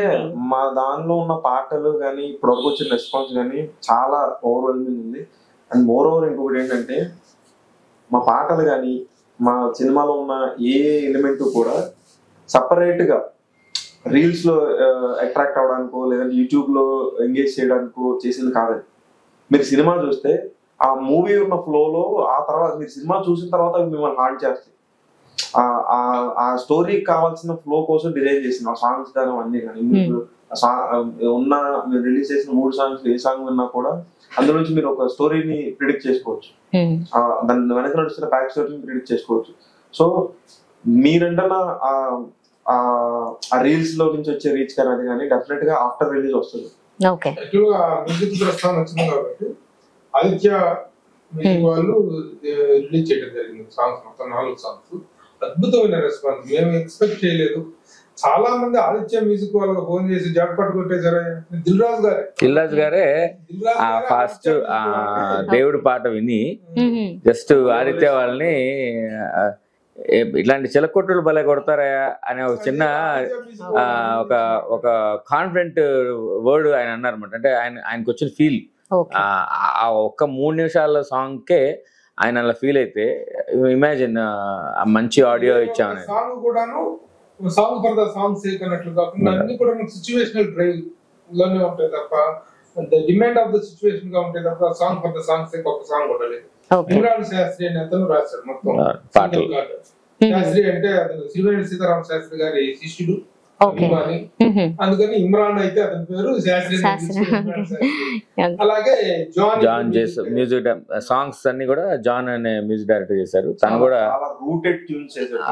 మా దానిలో ఉన్న పాటలు కానీ ఇప్పుడు వచ్చిన రెస్పాన్స్ కానీ చాలా ఓవర్వెల్మింగ్ ఉంది. అండ్ మోర్ ఓవర్ ఇంకొకటి ఏంటంటే మా పాటలు కానీ మా సినిమాలో ఉన్న ఏ ఎలిమెంట్ కూడా సపరేట్ గా రీల్స్ లో అట్రాక్ట్ అవడానికో లేదంటే యూట్యూబ్ లో ఎంగేజ్ చేయడానికో చేసింది కాదండి. మీరు సినిమా చూస్తే ఆ మూవీ ఉన్న ఫ్లోలో ఆ తర్వాత మీరు సినిమా చూసిన తర్వాత మిమ్మల్ని హార్ట్ చేస్తాయి. ఆ స్టోరీకి కావాల్సిన ఫ్లో కోసం డిజైన్ చేసింది ఆ సాంగ్స్ కానీ అన్నీ కానీ. మీరు ఉన్న మీరు రిలీజ్ చేసిన 3 సాంగ్స్ ఏ సాంగ్ విన్నా కూడా అందులో నుంచి మీరు ఒక స్టోరీని ప్రిడిక్ట్ చేసుకోవచ్చు, దాని వెనక నడుస్తున్న బ్యాక్ స్టోరీని ప్రిడిక్ట్ చేసుకోవచ్చు. సో మీరంటన్నా ఆ రీల్స్ లో నుంచి వచ్చే రీచ్ కానీ అది కానీ డెఫినెట్ గా ఆఫ్టర్ రిలీజ్ వస్తుంది. వచ్చింది కాబట్టి ఆదిత్య వాళ్ళు రిలీజ్ చేయడం జరిగింది సాంగ్స్, మొత్తం 4 సాంగ్స్. అద్భుతమైన రెస్పాన్స్, మేము ఎక్స్పెక్ట్ చేయలేదు. చాలా మంది ఆదిత్య మ్యూజిక్ వాళ్ళకి ఫోన్ చేసి జాబ్ పట్టుకుంటేసారే దిల్ రాజు గారే ఫస్ట్ దేవుడి పాట విని జస్ట్ ఆదిత్య వాళ్ళని ఇట్లాంటి చిలకొట్టులు భలే కొడతారా అనే ఒక చిన్న ఒక కాన్ఫిడెంట్ వర్డ్ ఆయన అన్నారన్నమాట. అంటే ఆయనకు వచ్చిన ఫీల్ ఆ ఒక్క 3 నిమిషాల సాంగ్కే ఆయన అలా ఫీల్ అయితే ఇమాజిన్ మంచి ఆడియో ఇచ్చామని. Song for the song sake అన్నట్లు కాకుండా అన్ని కూడా సిచ్యువేషనల్ డ్రైవ్ లోనే ఉంటాయి తప్ప డిమాండ్ ఆఫ్ ద సిచ్యువేషన్ గా ఉంటాయి తప్ప song for the song sake ఒక సాంగ్ ఉండలేదు. ఇమ్రాన్ శాస్త్రి అనే అతను రాశాడు మొత్తం పాటలు. శాస్త్రి అంటే అతను శ్రీవేణి సీతారామ శాస్త్రి గారి శిష్యుడు, అందుకని ఇమ్రాన్ అయితే అతని పేరు శాస్త్రి. అలాగే జాన్ చేశారు మ్యూజిక్, సాంగ్స్ అన్ని కూడా జాన్ అనే మ్యూజిక్ డైరెక్టర్ చేశారు. తను కూడా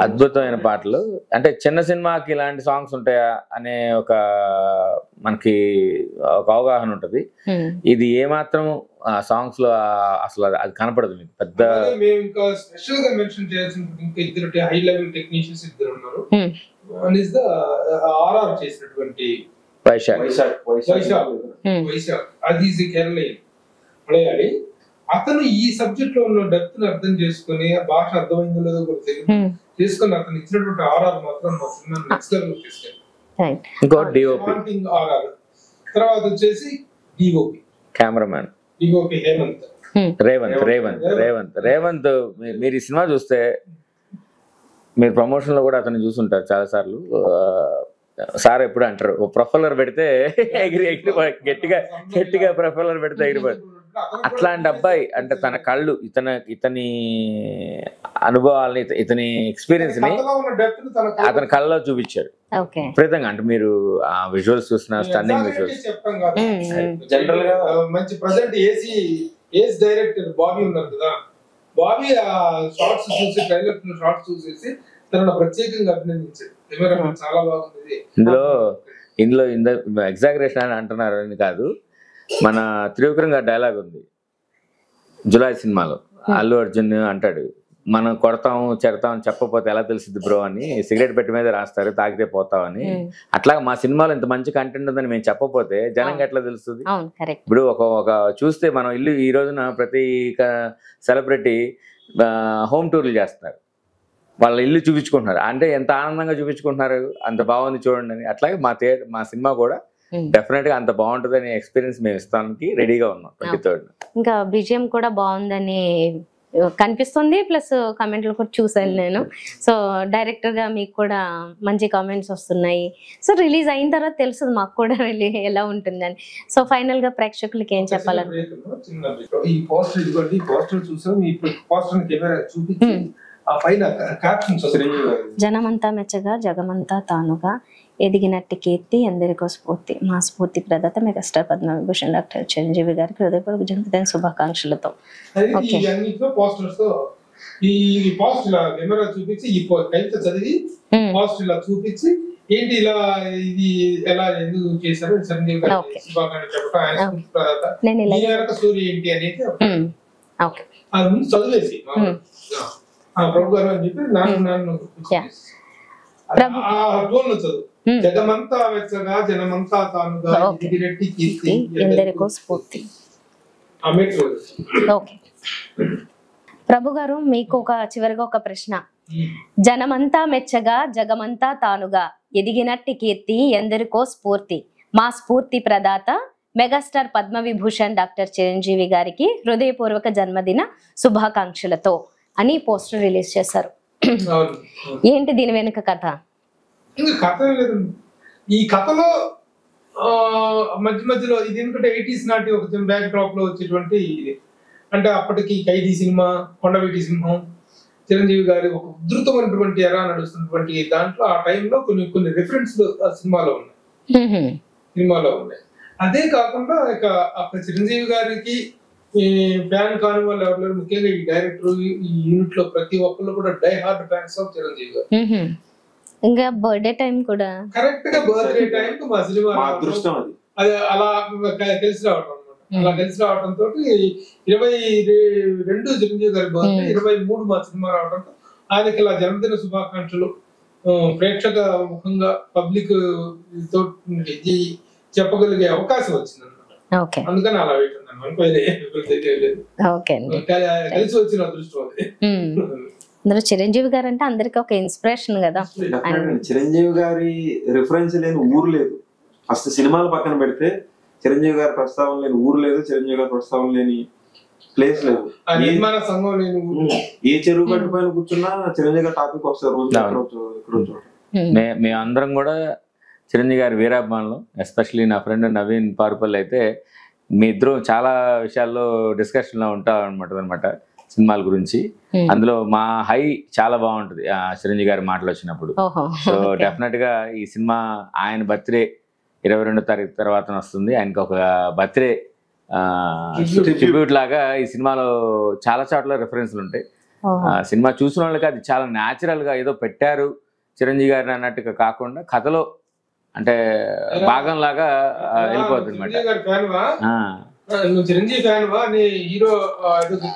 అద్భుతమైన పాటలు. అంటే చిన్న సినిమాకి ఇలాంటి సాంగ్స్ ఉంటాయా అనే ఒక మనకి ఒక అవగాహన ఉంటది. ఇది ఏమాత్రం ఆ సాంగ్స్ లో అసలు అది కనపడదు మీకు పెద్ద. మేము ఇంకా స్పెషల్ గా మెన్షన్ చేయాల్సిన ఇంకా 2 హై లెవెల్ టెక్నీషియన్స్ ఉన్నారు. వన్ ఇస్ ద ఆర్ఆర్ చేసినటువంటి వైశాఖ్, అది ఈజ్ కేరళీయన్ మలయాళి. అతను ఈ సబ్జెక్ట్ లో ఉన్న డెప్త్ ని అర్థం చేసుకుని భాష అర్థమైందో లేదో కూడా తెలియదు చేసుకుని అతను ఇచ్చినటువంటి ఆర్ఆర్ మాత్రం మా సినిమా నెక్స్ట్ లెవెల్ తీసుకెళ్ళి. ఆర్ఆర్ తర్వాత వచ్చేసి DOP cameraman, DOP Hemanth, Revanth. మీరు ఈ సినిమా చూస్తే మీరు ప్రమోషన్ లో కూడా అతను చూసుంటారు చాలా సార్లు. సార్ ఎప్పుడు అంటారు ప్రొఫెల్లర్ పెడితే ఎగిరి గట్టిగా ప్రొఫెల్లర్ పెడితే ఎగిరిపోయి. అట్లాంటి అబ్బాయి అంటే తన కళ్ళు ఇతని అనుభవాలని ఇతని ఎక్స్పీరియన్స్ ని అతని కళ్ళలో చూపించాడు విపరీతంగా. అంటే మీరు ఆ విజువల్స్ చూసిన స్టన్నింగ్ విజువల్స్. జనరల్ గా మంచి ప్రెజెంట్ ఏసీ డైరెక్టర్ బాబీ ఉన్నారు కదా, బాబీ ఆ షార్ట్స్ చూసి ట్రైలర్ షార్ట్స్ చూసేసి తనను ప్రత్యేకంగా అభినందించారు. చాలా బాగుంది. ఇందులో ఎగ్జాగరేషన్ అని అంటున్నారు అని కాదు, మన త్రివిక్రమ్ గారి డైలాగ్ ఉంది జులై సినిమాలో, అల్లు అర్జున్ అంటాడు, మనం కొడతాం చెడతాం చెప్పకపోతే ఎలా తెలుస్తుంది బ్రో అని, సిగరెట్ పెట్టి మీద రాస్తారు తాగితే పోతామని. అట్లా మా సినిమాలో ఇంత మంచి కంటెంట్ ఉందని మేము చెప్పకపోతే జనంకి ఎట్లా తెలుస్తుంది? ఇప్పుడు ఒక చూస్తే మనం ఇల్లు ఈ రోజున ప్రతి సెలబ్రిటీ హోమ్ టూర్లు చేస్తున్నారు, వాళ్ళ ఇల్లు చూపించుకుంటున్నారు, అంటే ఎంత ఆనందంగా చూపించుకుంటున్నారు, అంత బాగుంది చూడండి అని. అట్లాగే మా సినిమా కూడా డెఫినెట్ గా అంత బాగుంటుందని ఎక్స్పీరియన్స్ మేము ఇస్తానికి రెడీగా ఉన్నాం 23rd. ఇంకా విజయం కూడా బాగుందని కనిపిస్తుంది, ప్లస్ కామెంట్లు కూడా చూసాను నేను. సో డైరెక్టర్ గా మీకు కూడా మంచి కామెంట్స్ వస్తున్నాయి. సో రిలీజ్ అయిన తర్వాత తెలుస్తుంది మాకు కూడా ఎలా ఉంటుందని. సో ఫైనల్ గా ప్రేక్షకులకి ఏం చెప్పాలని? ఈ పోస్టర్ ఇదిగోండి, ఈ పోస్టర్ చూసాం, ఈ పోస్టర్ కెమెరా చూపించి ఆ పైన క్యాప్షన్స్ జనమంతా మెచ్చగా జగమంతా తానుగా ఎదిగినట్టి కీర్తి ఎందరికో స్ఫూర్తి, మా స్ఫూర్తి ప్రదాత మెగాస్టార్ పద్మవిభూషణ్ డాక్టర్ చిరంజీవి గారికి హృదయపూర్వక జన్మదిన శుభాకాంక్షలతో. పోస్టర్స్ ఈ పోస్ట్ ఇలా కెమెరా చూపించి ఈ కవిత చదివి పోస్ట్ ఇలా చూపించి ఏంటి ఇలా ఇది ఎలా ఎందుకు చేశారు చిరంజీవి గారికి శుభాకాంక్షలు చెప్పడం, ఆయన స్ఫూర్తి ప్రదాత స్టోరీ ఏంటి అనేది అది ముందు చదివేసి ప్రభు గారు అని చెప్పి నన్ను చదువు. జగమంతా వెచ్చగా జనమంతా తానుగా ఎదిగినట్టి కీర్తి ఎందరికో స్ఫూర్తి. ప్రభు గారు మీకు చివరిగా ఒక ప్రశ్న. జనమంతా మెచ్చగా జగమంతా తానుగా ఎదిగినట్టి కీర్తి ఎందరికో స్ఫూర్తి, మా స్ఫూర్తి ప్రదాత మెగాస్టార్ పద్మవిభూషణ్ డాక్టర్ చిరంజీవి గారికి హృదయపూర్వక జన్మదిన శుభాకాంక్షలతో అని పోస్టర్ రిలీజ్ చేశారు. ఏంటి దీని వెనుక కథ? కథ లేదు, ఈ కథలో మధ్యలో ఇది ఎందుకంటే 80s నాటి ఒక బ్యాక్ డ్రాప్ లో వచ్చేటువంటి ఇది. అంటే అప్పటికి ఖైదీ సినిమా, కొండవీటి సింహం, చిరంజీవి గారి ఒక ఉధృతమైనటువంటి ఎరా నడుస్తున్నటువంటి దాంట్లో ఆ టైంలో కొన్ని రిఫరెన్స్లు సినిమాలో ఉన్నాయి. అదే కాకుండా ఇక అక్కడ చిరంజీవి గారికి ఫ్యాన్ కాని వాళ్ళు ఎవరు లేరు, ముఖ్యంగా ఈ డైరెక్టర్ ఈ యూనిట్ లో ప్రతి ఒక్కళ్ళు కూడా die hard fans of Chiranjeevi garu. ఇంకా బర్త్డే టైం కూడా కరెక్ట్ గా బర్త్డే టైం కు మా సినిమా అదృష్టం అది అలా కలిసి రావడం అనమాట. అలా కలిసి రావడంతో 22 చిరంజీవి గారి బర్త్డే, 23 మా సినిమా రావడంతో ఆయనకి ఇలా జన్మదిన శుభాకాంక్షలు ప్రేక్షక ముఖంగా పబ్లిక్ తో చెప్పగలిగే అవకాశం వచ్చింది అనమాట. అందుకని అలా కలిసి వచ్చిన అదృష్టం అది. అందులో చిరంజీవి గారు అంటే అందరికి ఒక ఇన్స్పిరేషన్ కదా. చిరంజీవి గారి రిఫరెన్స్ లేని ఊరు లేదు. అసలు సినిమాలు పక్కన పెడితే చిరంజీవి గారి ప్రస్తావన లేని ఊరు లేదు, చిరంజీవి గారి ప్రస్తావన లేని ప్లేస్ లేదు. ఏ చెరువు గట్టు పైన కూర్చున్నా చిరంజీవి గారి టాపిక్ వస్తారు రోజు. మేమందరం కూడా చిరంజీవి గారి వీరాభిమానులు. ఎస్పెషల్లీ నా ఫ్రెండ్ నవీన్ పారుపల్లి అయితే మీ ఇద్దరు చాలా విషయాల్లో డిస్కషన్లో ఉంటాం అనమాట సినిమాల గురించి. అందులో మా హై చాలా బాగుంటుంది చిరంజీవి గారి మాటలు వచ్చినప్పుడు. సో డెఫినెట్ గా ఈ సినిమా ఆయన బర్త్డే 22వ తారీఖు తర్వాత వస్తుంది. ఆయనకి ఒక బర్త్డే ట్రిబ్యూట్ లాగా ఈ సినిమాలో చాలా చోట్ల రిఫరెన్స్లు ఉంటాయి. సినిమా చూసిన వాళ్ళకి అది చాలా న్యాచురల్ గా ఏదో పెట్టారు చిరంజీవి గారిని అన్నట్టుగా కాకుండా కథలో అంటే భాగం లాగా వెళ్ళిపోతుంది అనమాట. నువ్వు చిరంజీవి ఫ్యాన్ వా అని హీరో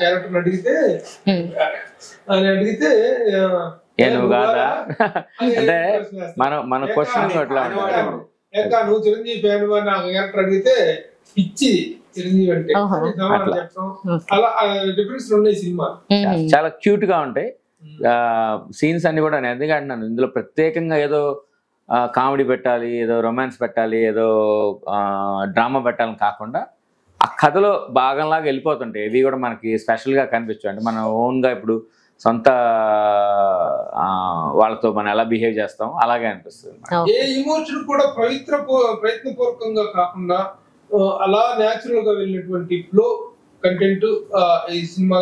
క్యారెక్టర్ అడిగితే నువ్వు కాదా అంటే మన క్వశ్చన్ అట్లా నువ్వు చిరంజీవి ఫ్యాన్ వా నా క్యారెక్టర్ అడిగితే పిచ్చి చిరంజీవి అంటే అలా డిఫరెన్స్ ఉన్నాయి. సినిమా చాలా క్యూట్ గా ఉంటాయి సీన్స్ అన్ని కూడా. నేను ఎందుకంటే అంటున్నాను, ఇందులో ప్రత్యేకంగా ఏదో కామెడీ పెట్టాలి, ఏదో రొమాన్స్ పెట్టాలి, ఏదో డ్రామా పెట్టాలని కాకుండా ఆ కథలో భాగంలాగా వెళ్ళిపోతుంటాయి. ఇవి కూడా మనకి స్పెషల్గా కనిపించు. అంటే మనం ఓన్గా ఇప్పుడు సొంత వాళ్ళతో మనం ఎలా బిహేవ్ చేస్తాం అలాగే అనిపిస్తుంది. ఏ ఎమోషన్ కూడా ప్రయత్నపూర్వకంగా కాకుండా అలా న్యాచురల్ గా వెళ్ళినటువంటి ఫ్లో కంటెంట్ ఈ సినిమా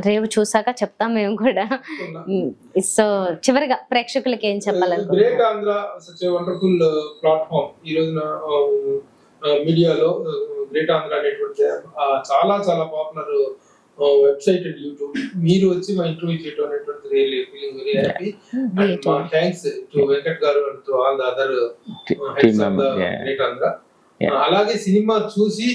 రేపు చూసాక చెప్తాం మేము కూడా. సో చివరిగా ప్రేక్షకులకి ఏం చెప్పాలనుకుంటున్నారు? Great Andhra such a wonderful platform. ఈ రోజున మీడియాలో గ్రేట్ ఆంధ్ర అనేటువంటి చాలా చాలా పాపులర్ వెబ్సైట్ అండ్ యూట్యూబ్. మీరు వచ్చి మా ఇంటర్వ్యూ చేయడం అనేటువంటి really feeling very happy. And thanks to Venkat garu and to all the other heads of the great Andhra. అలాగే సినిమా చూసి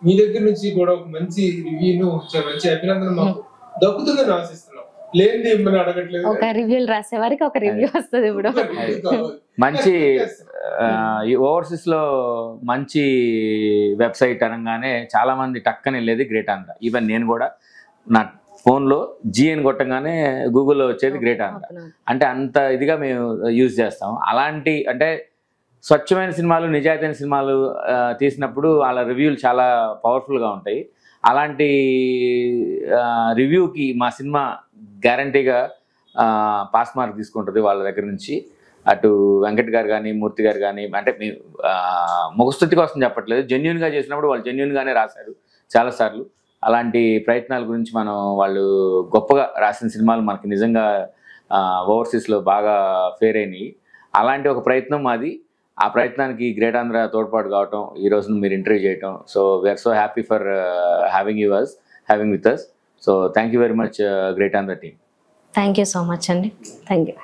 మీ దగ్గర నుంచి కూడా ఒక మంచి రివ్యూను మంచి అభినందన మాకు దక్కుతుందని ఆశిస్తున్నాం. లేనిది ఏమని అడగట్లేదు. ఒక రివ్యూలు రాసే వారికి ఒక రివ్యూ వస్తుంది ఇప్పుడు. మంచి ఓవర్సీస్ లో మంచి వెబ్సైట్ అనగానే చాలా మంది టక్కని వెళ్ళేది గ్రేట్ ఆంధ్ర. ఈవెన్ నేను కూడా నా ఫోన్లో జిఎన్ కొట్టంగానే గూగుల్లో వచ్చేది గ్రేట్ ఆంధ్ర. అంటే అంత ఇదిగా మేము యూజ్ చేస్తాం. అలాంటి అంటే స్వచ్ఛమైన సినిమాలు, నిజాయితీన సినిమాలు తీసినప్పుడు వాళ్ళ రివ్యూలు చాలా పవర్ఫుల్గా ఉంటాయి. అలాంటి రివ్యూకి మా సినిమా గ్యారంటీగా పాస్ మార్క్ తీసుకుంటుంది వాళ్ళ దగ్గర నుంచి. అటు వెంకట్ గారు కానీ, మూర్తి గారు కానీ, అంటే ముఖస్థుతి కోసం చెప్పట్లేదు, జెన్యున్గా చేసినప్పుడు వాళ్ళు జెన్యున్గానే రాశారు చాలాసార్లు. అలాంటి ప్రయత్నాల గురించి మనం వాళ్ళు గొప్పగా రాసిన సినిమాలు మనకి నిజంగా ఓవర్సీస్లో బాగా ఫేర్ అయినాయి. అలాంటి ఒక ప్రయత్నం మాది. ఆ ప్రయత్నానికి గ్రేట్ ఆంధ్ర తోడ్పాటు కావటం, ఈ రోజున మీరు ఇంటర్వ్యూ చేయటం, so we are so happy for having with us. So thank you very much great Andhra team. Thank you so much అండి. Thank you.